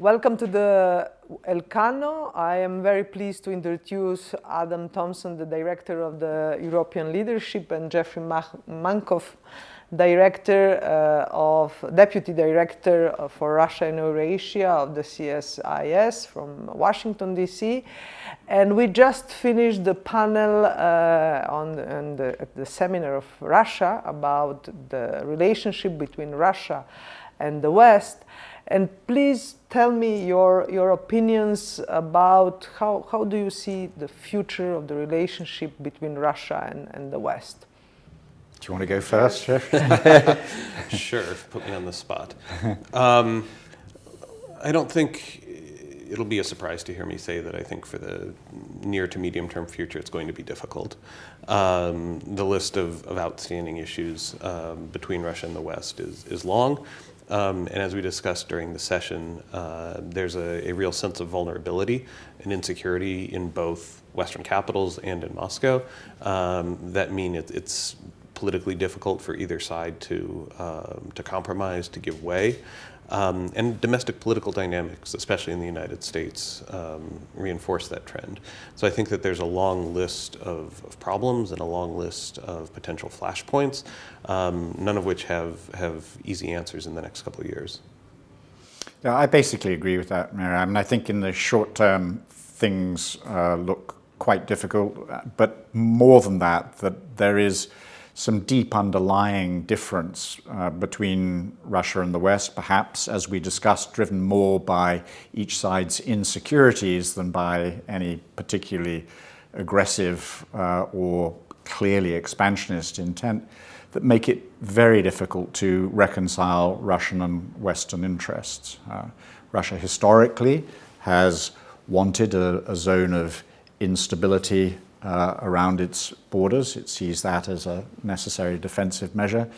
Welcome to the Elcano. I am very pleased to introduce Adam Thomson, the Director of the European Leadership, and Jeffrey Mankokk, Deputy Director for Russia and Eurasia of the CSIS from Washington, D.C. And we just finished the panel at the seminar of Russia about the relationship between Russia and the West. And please tell me your opinions about how do you see the future of the relationship between Russia and the West? Do you want to go first, Jeff? Sure, put me on the spot. I don't think it'll be a surprise to hear me say that I think for the near to medium term future it's going to be difficult. The list of outstanding issues between Russia and the West is long. And as we discussed during the session, there's a real sense of vulnerability and insecurity in both Western capitals and in Moscow that mean it's politically difficult for either side to compromise, to give way. And domestic political dynamics, especially in the United States, reinforce that trend. So I think that there's a long list of problems and a long list of potential flashpoints, none of which have easy answers in the next couple of years. Yeah, I basically agree with that, Mira. I mean, I think in the short term, things look quite difficult, but more than that there is some deep underlying difference between Russia and the West, perhaps, as we discussed, driven more by each side's insecurities than by any particularly aggressive or clearly expansionist intent, that make it very difficult to reconcile Russian and Western interests. Russia historically has wanted a zone of instability around its borders. It sees that as a necessary defensive measure.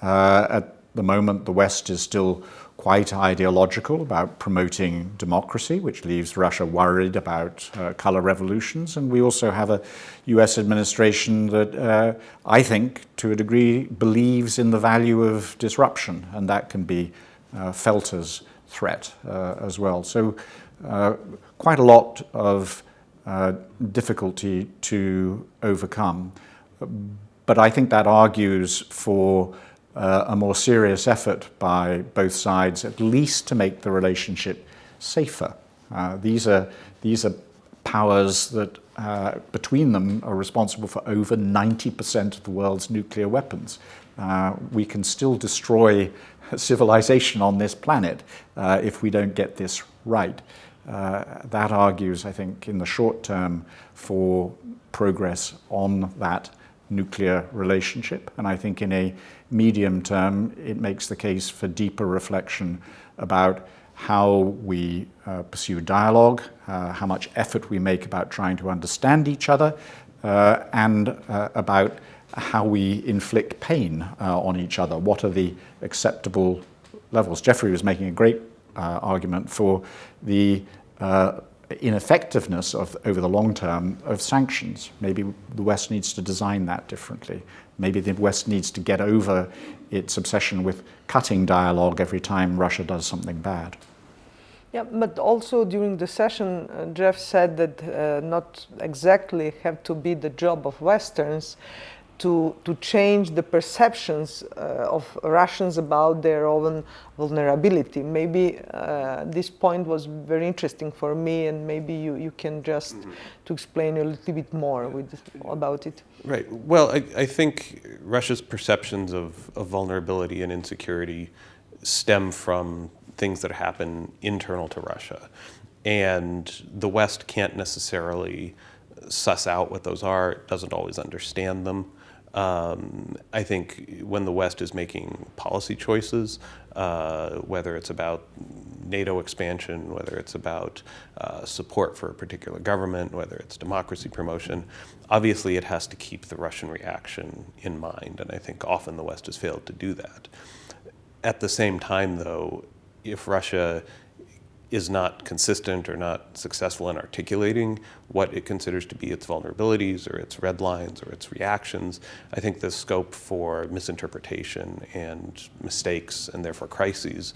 At the moment, the West is still quite ideological about promoting democracy, which leaves Russia worried about color revolutions. And we also have a US administration that I think, to a degree, believes in the value of disruption, and that can be felt as threat as well. So quite a lot of difficulty to overcome. But I think that argues for a more serious effort by both sides, at least to make the relationship safer. These are powers that between them are responsible for over 90% of the world's nuclear weapons. We can still destroy civilization on this planet if we don't get this right. That argues, I think, in the short term for progress on that nuclear relationship. And I think in a medium term, it makes the case for deeper reflection about how we pursue dialogue, how much effort we make about trying to understand each other, and about how we inflict pain on each other. What are the acceptable levels? Jeffrey was making a great argument for the ineffectiveness over the long term of sanctions. Maybe the West needs to design that differently. Maybe the West needs to get over its obsession with cutting dialogue every time Russia does something bad. Yeah, but also during the session, Jeff said that not exactly have to be the job of Westerns to change the perceptions of Russians about their own vulnerability. Maybe this point was very interesting for me, and maybe you can just to explain a little bit more about it. Right. Well, I think Russia's perceptions of vulnerability and insecurity stem from things that happen internal to Russia. And the West can't necessarily suss out what those are, doesn't always understand them. I think when the West is making policy choices, whether it's about NATO expansion, whether it's about support for a particular government, whether it's democracy promotion, obviously it has to keep the Russian reaction in mind, and I think often the West has failed to do that. At the same time, though, if Russia is not consistent or not successful in articulating what it considers to be its vulnerabilities or its red lines or its reactions, I think the scope for misinterpretation and mistakes and therefore crises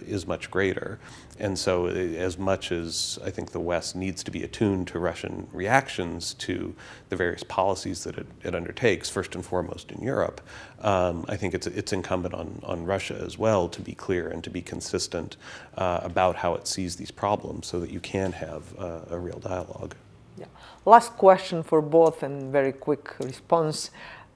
is much greater. And so as much as I think the West needs to be attuned to Russian reactions to the various policies that it undertakes, first and foremost in Europe, I think it's incumbent on Russia as well to be clear and to be consistent about how it sees these problems so that you can have a real dialogue. Yeah. Last question for both and very quick response.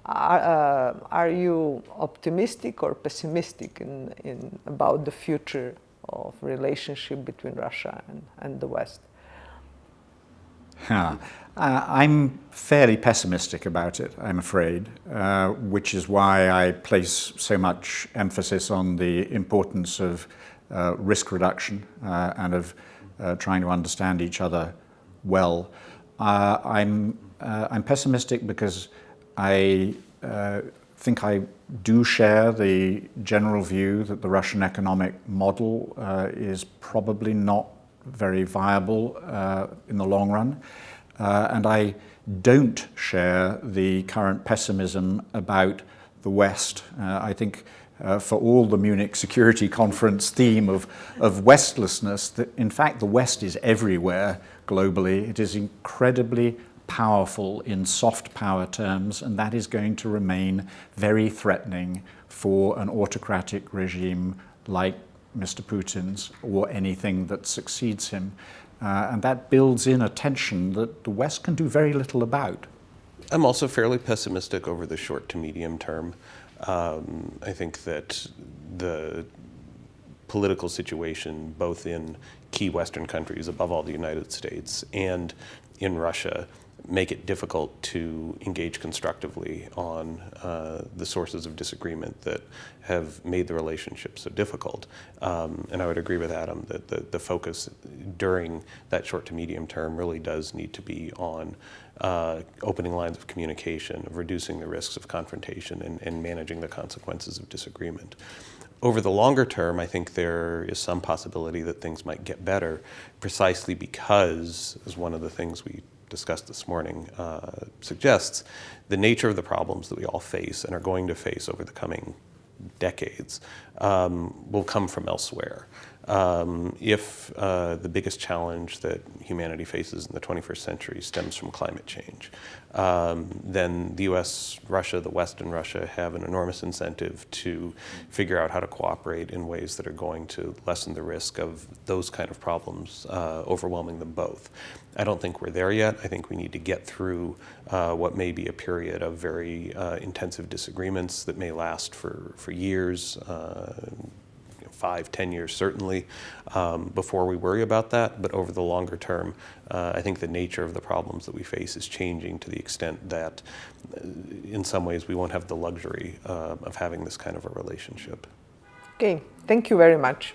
Are you optimistic or pessimistic in about the future of relationship between Russia and the West? I'm fairly pessimistic about it, I'm afraid, which is why I place so much emphasis on the importance of risk reduction and of trying to understand each other well. I'm pessimistic because I think I do share the general view that the Russian economic model is probably not very viable in the long run. And I don't share the current pessimism about the West. I think for all the Munich Security Conference theme of Westlessness, that in fact the West is everywhere globally. It is incredibly powerful in soft power terms, and that is going to remain very threatening for an autocratic regime like Mr. Putin's or anything that succeeds him. And that builds in a tension that the West can do very little about. I'm also fairly pessimistic over the short to medium term. I think that the political situation, both in key Western countries, above all the United States, and in Russia, make it difficult to engage constructively on the sources of disagreement that have made the relationship so difficult. And I would agree with Adam that the focus during that short to medium term really does need to be on opening lines of communication, of reducing the risks of confrontation, and managing the consequences of disagreement. Over the longer term, I think there is some possibility that things might get better, precisely because, as one of the things we discussed this morning suggests, the nature of the problems that we all face and are going to face over the coming decades will come from elsewhere. If the biggest challenge that humanity faces in the 21st century stems from climate change, then the US, Russia, the West and Russia have an enormous incentive to figure out how to cooperate in ways that are going to lessen the risk of those kind of problems overwhelming them both. I don't think we're there yet. I think we need to get through what may be a period of very intensive disagreements that may last for years, 5, 10 years certainly, before we worry about that. But over the longer term, I think the nature of the problems that we face is changing to the extent that in some ways we won't have the luxury of having this kind of a relationship. Okay, thank you very much.